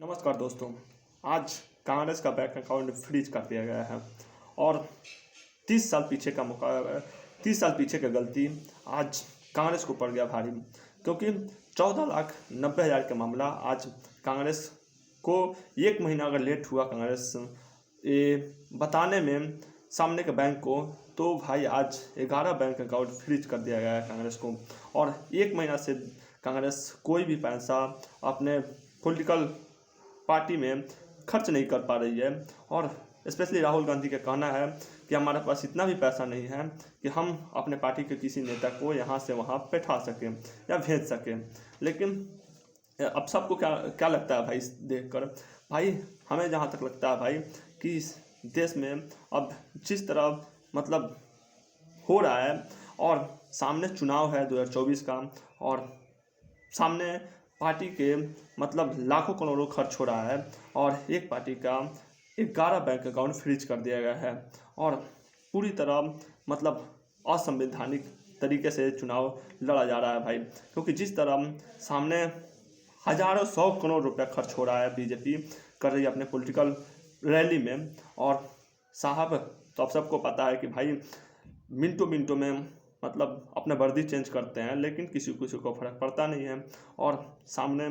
नमस्कार दोस्तों। आज कांग्रेस का बैंक अकाउंट फ्रीज कर दिया गया है और 30 साल पीछे का 30 साल पीछे का गलती आज कांग्रेस को पड़ गया भारी, क्योंकि 14,90,000 का मामला आज कांग्रेस को 1 महीना अगर लेट हुआ कांग्रेस ये बताने में सामने के बैंक को, तो भाई आज 11 बैंक अकाउंट फ्रीज कर दिया गया है कांग्रेस को। और 1 महीना से कांग्रेस कोई भी पैसा अपने पॉलिटिकल पार्टी में खर्च नहीं कर पा रही है। और स्पेशली राहुल गांधी का कहना है कि हमारे पास इतना भी पैसा नहीं है कि हम अपने पार्टी के किसी नेता को यहाँ से वहाँ बैठा सकें या भेज सकें। लेकिन अब सबको क्या क्या लगता है भाई देखकर, भाई हमें जहाँ तक लगता है भाई कि इस देश में अब जिस तरह मतलब हो रहा है और सामने चुनाव है 2024 का, और सामने पार्टी के मतलब लाखों करोड़ों खर्च हो रहा है और एक पार्टी का 11 बैंक अकाउंट फ्रीज कर दिया गया है और पूरी तरह मतलब असंवैधानिक तरीके से चुनाव लड़ा जा रहा है भाई। क्योंकि जिस तरह सामने हजारों 100 करोड़ रुपया खर्च हो रहा है, बीजेपी कर रही है अपने पॉलिटिकल रैली में। और साहब तो आप सबको पता है कि भाई मिनटों मिनटों में मतलब अपना वर्दी चेंज करते हैं, लेकिन किसी किसी को फर्क पड़ता नहीं है। और सामने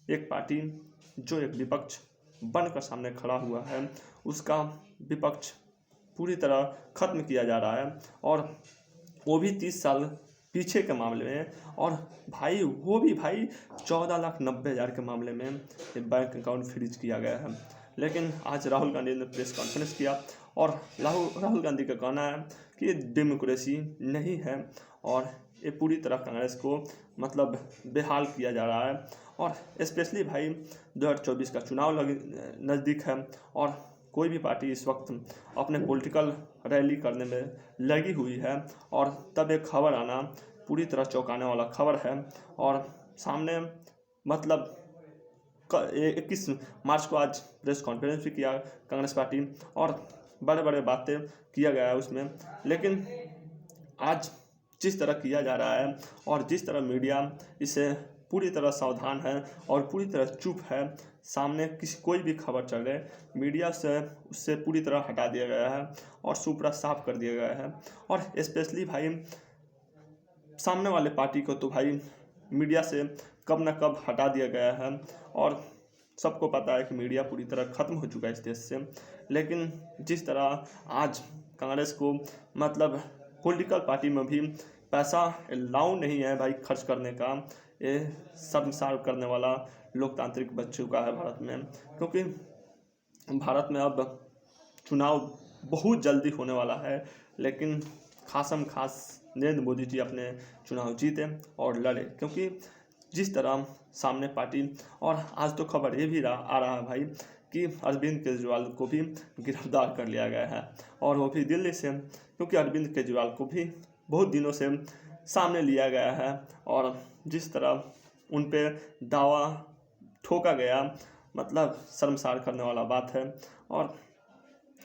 एक पार्टी जो एक विपक्ष बनकर सामने खड़ा हुआ है, उसका विपक्ष पूरी तरह खत्म किया जा रहा है, और वो भी 30 साल पीछे के मामले में। और भाई वो भी भाई 14,90,000 के मामले में बैंक अकाउंट फ्रीज किया गया है। लेकिन आज राहुल गांधी ने प्रेस कॉन्फ्रेंस किया और राहुल गांधी का कहना है कि डेमोक्रेसी नहीं है और ये पूरी तरह कांग्रेस को मतलब बेहाल किया जा रहा है। और स्पेशली भाई 2024 का चुनाव नज़दीक है और कोई भी पार्टी इस वक्त अपने पॉलिटिकल रैली करने में लगी हुई है, और तब एक खबर आना पूरी तरह चौंकाने वाला खबर है। और सामने मतलब 21 मार्च को आज प्रेस कॉन्फ्रेंस भी किया कांग्रेस पार्टी और बड़े बड़े बातें किया गया है उसमें। लेकिन आज जिस तरह किया जा रहा है और जिस तरह मीडिया इसे पूरी तरह सावधान है और पूरी तरह चुप है, सामने कोई भी खबर चल रही मीडिया से उससे पूरी तरह हटा दिया गया है और सुपड़ा साफ कर दिया गया है। और स्पेशली भाई सामने वाले पार्टी को तो भाई मीडिया से कब न कब हटा दिया गया है और सबको पता है कि मीडिया पूरी तरह ख़त्म हो चुका है इस देश से। लेकिन जिस तरह आज कांग्रेस को मतलब पॉलिटिकल पार्टी में भी पैसा अलाउ नहीं है भाई खर्च करने का, ये शर्मसार करने वाला लोकतांत्रिक बच चुका है भारत में। क्योंकि भारत में अब चुनाव बहुत जल्दी होने वाला है, लेकिन खासम खास नरेंद्र मोदी जी अपने चुनाव जीते और लड़े। क्योंकि जिस तरह सामने पार्टी, और आज तो खबर ये भी आ रहा है भाई कि अरविंद केजरीवाल को भी गिरफ्तार कर लिया गया है, और वो भी दिल्ली से। क्योंकि अरविंद केजरीवाल को भी बहुत दिनों से सामने लिया गया है और जिस तरह उन पे दावा ठोका गया मतलब शर्मसार करने वाला बात है। और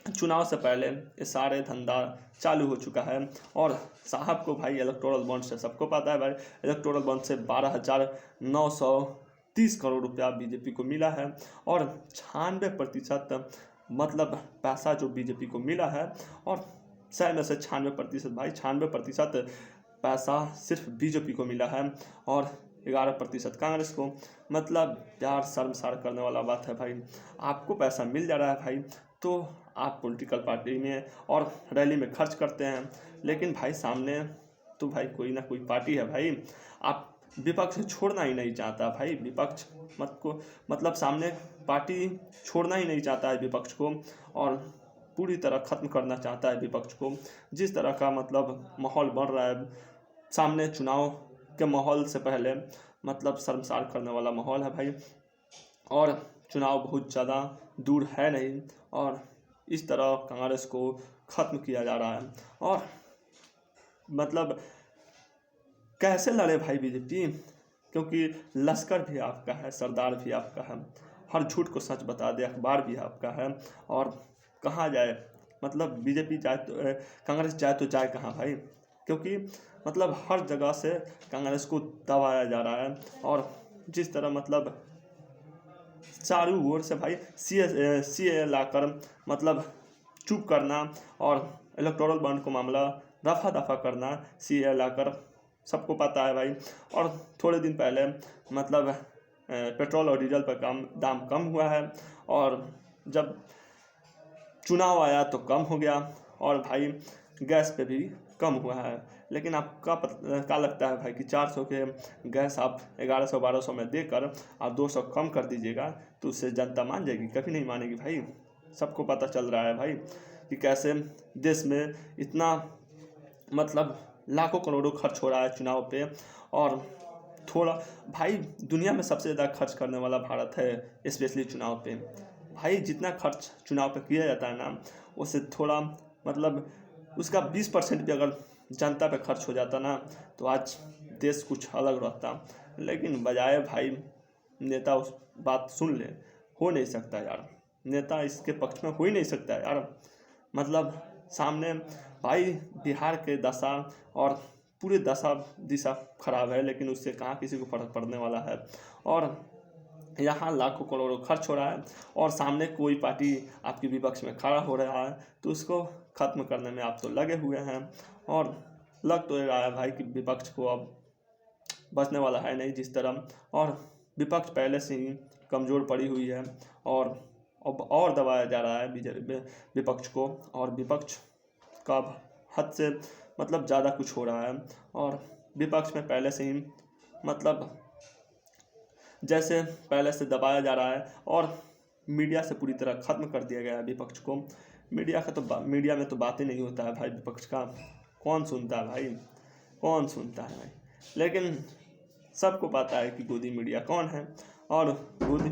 चुनाव से पहले ये सारे धंधा चालू हो चुका है। और साहब को भाई इलेक्टोरल बॉन्ड से सबको पता है भाई, इलेक्टोरल बॉन्ड से 12,930 करोड़ रुपया बीजेपी को मिला है और 96% मतलब पैसा जो बीजेपी को मिला है। और 100 में से 96% भाई 96% पैसा सिर्फ बीजेपी को मिला है और 11% कांग्रेस को। मतलब यार शर्मसार करने वाला बात है भाई। आपको पैसा मिल जा रहा है भाई, तो आप पॉलिटिकल पार्टी में और रैली में खर्च करते हैं, लेकिन भाई सामने तो भाई कोई ना कोई पार्टी है भाई। आप विपक्ष छोड़ना ही नहीं चाहता भाई, विपक्ष मतलब सामने पार्टी छोड़ना ही नहीं चाहता है विपक्ष को, और पूरी तरह ख़त्म करना चाहता है विपक्ष को। जिस तरह का मतलब माहौल बन रहा है सामने चुनाव के माहौल से पहले, मतलब शर्मसार करने वाला माहौल है भाई। और चुनाव बहुत ज़्यादा दूर है नहीं, और इस तरह कांग्रेस को ख़त्म किया जा रहा है। और मतलब कैसे लड़े भाई बीजेपी, क्योंकि लश्कर भी आपका है, सरदार भी आपका है, हर झूठ को सच बता दे अखबार भी आपका है। और कहाँ जाए मतलब बीजेपी जाए तो कांग्रेस जाए तो जाए कहाँ भाई, क्योंकि मतलब हर जगह से कांग्रेस को दबाया जा रहा है। और जिस तरह मतलब चारों ओर से भाई सी ए लाकर मतलब चुप करना और इलेक्टोरल बॉन्ड को मामला रफा दफा करना, सी ए लाकर सबको पता है भाई। और थोड़े दिन पहले मतलब पेट्रोल और डीजल पर दाम कम हुआ है, और जब चुनाव आया तो कम हो गया, और भाई गैस पे भी कम हुआ है। लेकिन आपका क्या लगता है भाई कि 400 के गैस आप 1100-1200 में देकर आप 200 कम कर दीजिएगा तो उससे जनता मान जाएगी? कभी नहीं मानेगी भाई। सबको पता चल रहा है भाई कि कैसे देश में इतना मतलब लाखों करोड़ों खर्च हो रहा है चुनाव पे, और थोड़ा भाई दुनिया में सबसे ज़्यादा खर्च करने वाला भारत है, स्पेशली चुनाव पे। भाई जितना खर्च चुनाव पे किया जाता है ना, उससे थोड़ा मतलब उसका 20% भी अगर जनता पे खर्च हो जाता ना तो आज देश कुछ अलग रहता। लेकिन बजाय भाई नेता उस बात सुन ले, हो नहीं सकता यार, नेता इसके पक्ष में हो ही नहीं सकता यार। मतलब सामने भाई बिहार के दशा और पूरी दशा दिशा खराब है, लेकिन उससे कहाँ किसी को फर्क पड़ने वाला है। और यहाँ लाखों करोड़ों खर्च हो रहा है और सामने कोई पार्टी आपके विपक्ष में खड़ा हो रहा है तो उसको ख़त्म करने में आप तो लगे हुए हैं। और लग तो रहा है भाई कि विपक्ष को अब बचने वाला है नहीं जिस तरह, और विपक्ष पहले से ही कमज़ोर पड़ी हुई है, और अब और दबाया जा रहा है विपक्ष को, और विपक्ष का हद से मतलब ज़्यादा कुछ हो रहा है। और विपक्ष में पहले से ही मतलब जैसे पहले से दबाया जा रहा है, और मीडिया से पूरी तरह ख़त्म कर दिया गया है विपक्ष को। मीडिया में तो बात ही नहीं होता है भाई विपक्ष का, कौन सुनता है भाई, कौन सुनता है भाई। लेकिन सबको पता है कि गोदी मीडिया कौन है, और गोदी